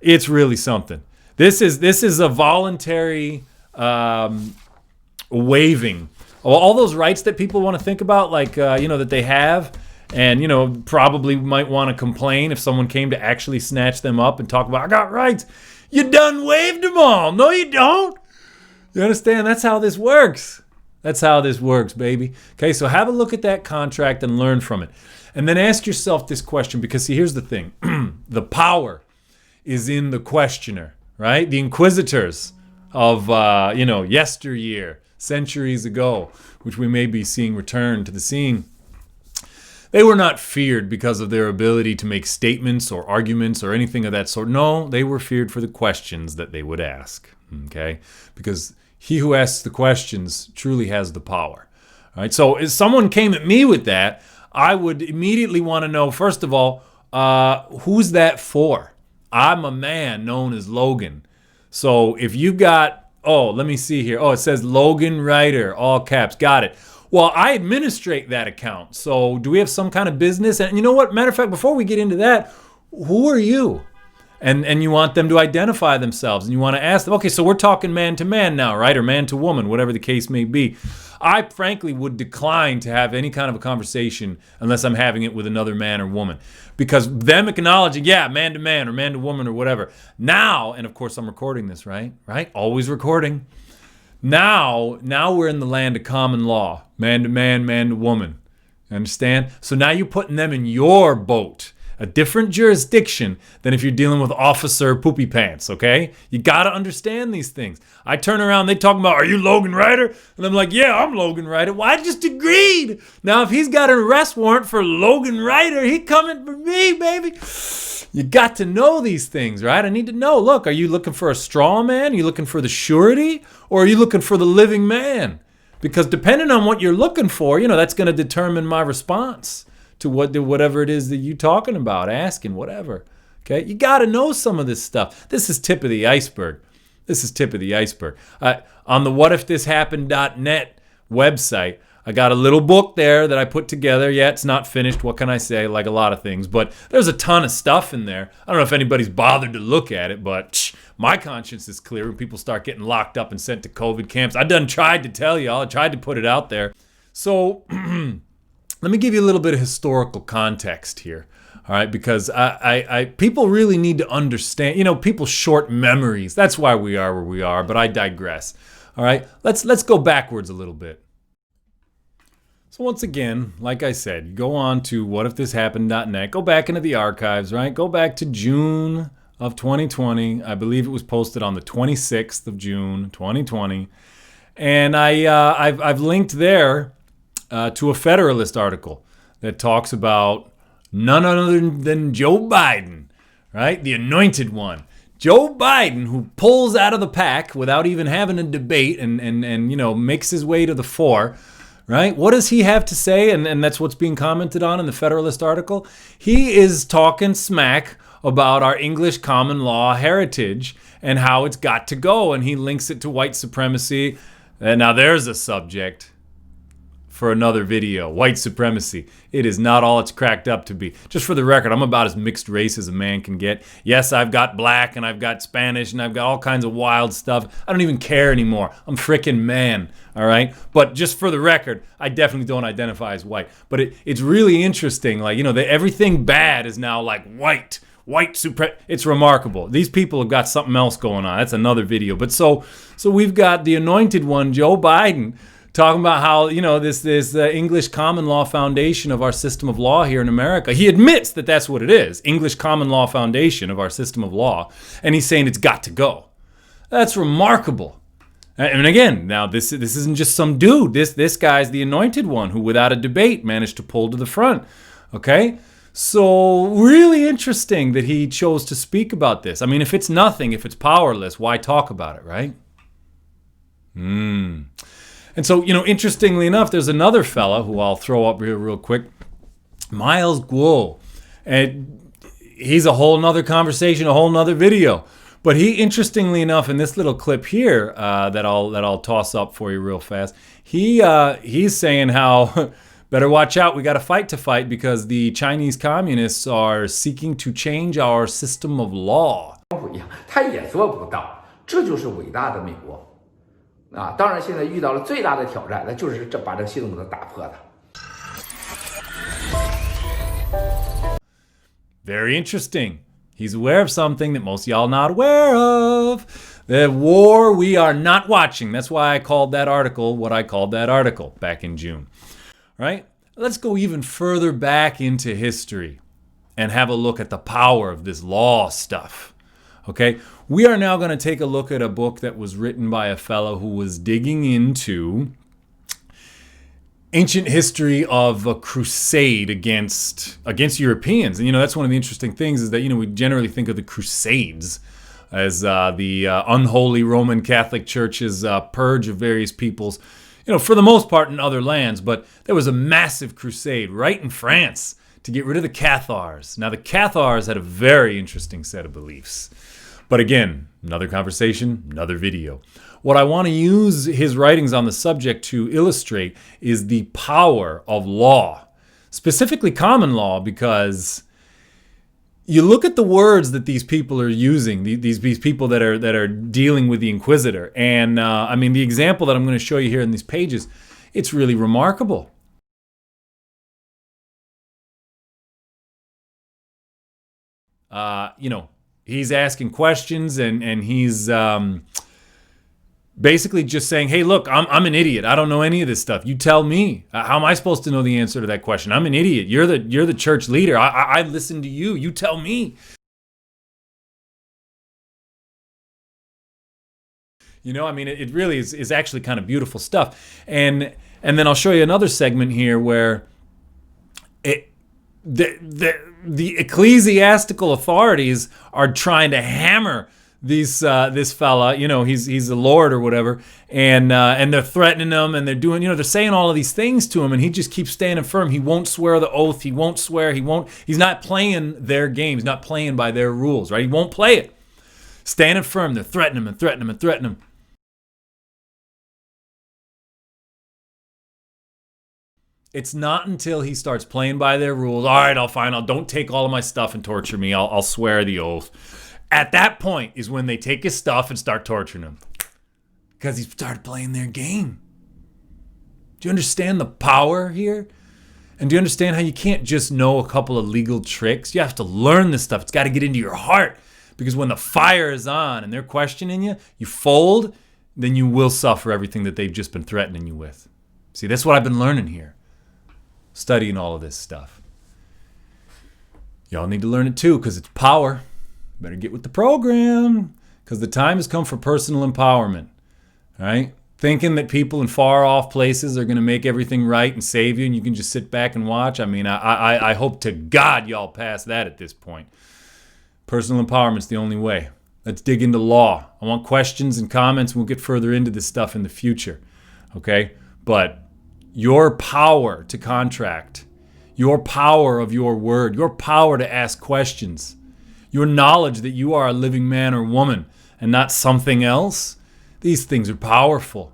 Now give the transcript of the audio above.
It's really something. This is a voluntary waiving all those rights that people want to think about, like that they have, and probably might want to complain if someone came to actually snatch them up and talk about, I got rights. You done waived them all. No, you don't. You understand? That's how this works. That's how this works, baby. Okay, so have a look at that contract and learn from it. And then ask yourself this question, because see, here's the thing. The power is in the questioner, right? The inquisitors of, yesteryear, centuries ago, which we may be seeing return to the scene. They were not feared because of their ability to make statements or arguments or anything of that sort. No, they were feared for the questions that they would ask, okay? Because he who asks the questions truly has the power. All right, so if someone came at me with that, I would immediately want to know, first of all, who's that for? I'm a man known as Logan. So if you got, let me see here. It says Logan Ryder, all caps. Got it. Well, I administrate that account. So do we have some kind of business? And you know what? Matter of fact, before we get into that, who are you? And you want them to identify themselves. And you want to ask them, okay, so we're talking man to man now, right? Or man to woman, whatever the case may be. I frankly would decline to have any kind of a conversation unless I'm having it with another man or woman. Because them acknowledging, yeah, man to man or man to woman or whatever. Now, and of course I'm recording this, right? Always recording. Now we're in the land of common law. Man to man, man to woman. Understand? So now you're putting them in your boat. A different jurisdiction than if you're dealing with Officer Poopy Pants, okay? You gotta understand these things. I turn around, they talking about, are you Logan Ryder? And I'm like, yeah, I'm Logan Ryder. Well, I just agreed. Now, if he's got an arrest warrant for Logan Ryder, he coming for me, baby. You got to know these things, right? I need to know, look, are you looking for a straw man? Are you looking for the surety? Or are you looking for the living man? Because depending on what you're looking for, that's going to determine my response to whatever it is that you're talking about, asking, whatever. Okay? You got to know some of this stuff. This is tip of the iceberg. On the whatiftishappened.net website, I got a little book there that I put together. Yeah, it's not finished. What can I say? Like a lot of things. But there's a ton of stuff in there. I don't know if anybody's bothered to look at it, but my conscience is clear when people start getting locked up and sent to COVID camps. I done tried to tell y'all. I tried to put it out there. So let me give you a little bit of historical context here. All right, because I people really need to understand, people's short memories. That's why we are where we are, but I digress. All right, let's go backwards a little bit. So once again, like I said, you go on to whatiftishappened.net, go back into the archives, right? Go back to June of 2020. I believe it was posted on the 26th of June, 2020. And I've linked there to a Federalist article that talks about none other than Joe Biden, right? The anointed one. Joe Biden, who pulls out of the pack without even having a debate and makes his way to the fore, right? What does he have to say? And that's what's being commented on in the Federalist article. He is talking smack about our English common law heritage and how it's got to go. And he links it to white supremacy. And now there's a subject for another video. White supremacy. It is not all it's cracked up to be. Just for the record, I'm about as mixed race as a man can get. Yes, I've got black and I've got Spanish and I've got all kinds of wild stuff. I don't even care anymore. I'm frickin' man, all right? But just for the record, I definitely don't identify as white. But it's really interesting. Everything bad is now like white supremacy. It's remarkable. These people have got something else going on. That's another video. But so we've got the anointed one, Joe Biden, talking about how, this English common law foundation of our system of law here in America. He admits that that's what it is, English common law foundation of our system of law. And he's saying it's got to go. That's remarkable. And again, now this isn't just some dude. This guy's the anointed one who, without a debate, managed to pull to the front. Okay? So really interesting that he chose to speak about this. I mean, if it's nothing, if it's powerless, why talk about it, right? And so, interestingly enough, there's another fella who I'll throw up here real quick, Miles Guo. And he's a whole nother conversation, a whole nother video. But he, interestingly enough, in this little clip here that I'll toss up for you real fast, he's saying how better watch out, we got a fight to fight because the Chinese communists are seeking to change our system of law. You 他也做不到。这就是伟大的美国啊！当然，现在遇到了最大的挑战，那就是把这个系统给它打破它。Very interesting. He's aware of something that most of y'all not aware of. The war we are not watching. That's why I called that article what I called that article back in June. Right? Let's go even further back into history and have a look at the power of this law stuff. Okay? We are now going to take a look at a book that was written by a fellow who was digging into ancient history of a crusade against Europeans. And, that's one of the interesting things is that, we generally think of the Crusades as the unholy Roman Catholic Church's purge of various peoples, for the most part in other lands. But there was a massive crusade right in France to get rid of the Cathars. Now, the Cathars had a very interesting set of beliefs. But again, another conversation, another video. What I want to use his writings on the subject to illustrate is the power of law, specifically common law, because you look at the words that these people are using, these people that are dealing with the Inquisitor, and the example that I'm going to show you here in these pages, it's really remarkable. He's asking questions and he's basically just saying, hey, look, I'm an idiot. I don't know any of this stuff. You tell me. How am I supposed to know the answer to that question? I'm an idiot. You're the church leader. I listen to you. You tell me. It really is actually kind of beautiful stuff. And then I'll show you another segment here where the ecclesiastical authorities are trying to hammer this fella, he's a lord or whatever, and they're threatening him, and they're doing, they're saying all of these things to him, and he just keeps standing firm. He won't swear the oath. He won't swear. He's not playing their game. He's not playing by their rules, right? He won't play it. Standing firm. They're threatening him and threatening him and threatening him. It's not until he starts playing by their rules. All right, don't take all of my stuff and torture me. I'll swear the oath. At that point is when they take his stuff and start torturing him. Because he started playing their game. Do you understand the power here? And do you understand how you can't just know a couple of legal tricks? You have to learn this stuff. It's got to get into your heart. Because when the fire is on and they're questioning you, you fold, then you will suffer everything that they've just been threatening you with. See, that's what I've been learning here. Studying all of this stuff. Y'all need to learn it too, because it's power. Better get with the program, because the time has come for personal empowerment. All right? Thinking that people in far off places are going to make everything right and save you, and you can just sit back and watch. I hope to God y'all pass that at this point. Personal empowerment's the only way. Let's dig into law. I want questions and comments, and we'll get further into this stuff in the future. Okay? But your power to contract, your power of your word, your power to ask questions, your knowledge that you are a living man or woman and not something else, these things are powerful.